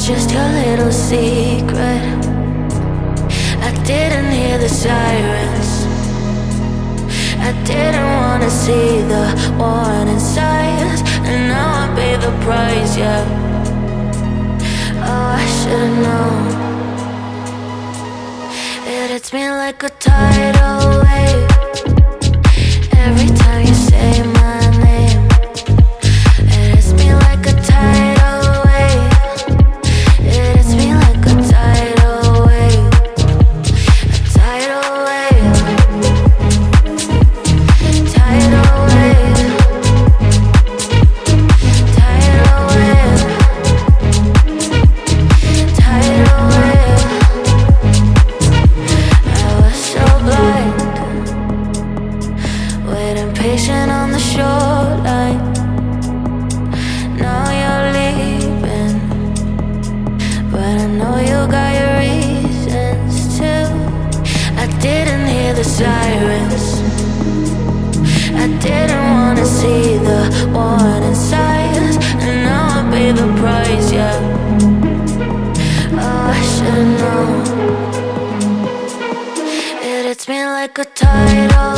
just your little secret. I didn't hear the sirens. I didn't wanna see the warning signs, and now I pay the price, yeah. Oh, I should've known. It hits me like a tidal wave every time you say my name. It hits me like a tidal wave. It hits me like a tidal wave. A tidal wave. Tidal wave. Tidal wave. Tidal wave. I was so blind, waiting patient on the shoreline. Now you're leaving, but I know you got your reasons too. I didn't hear the sirens. I didn't wanna see the warning signs, and now I pay the price, yeah. Oh, I should've known. It hits me like a tidal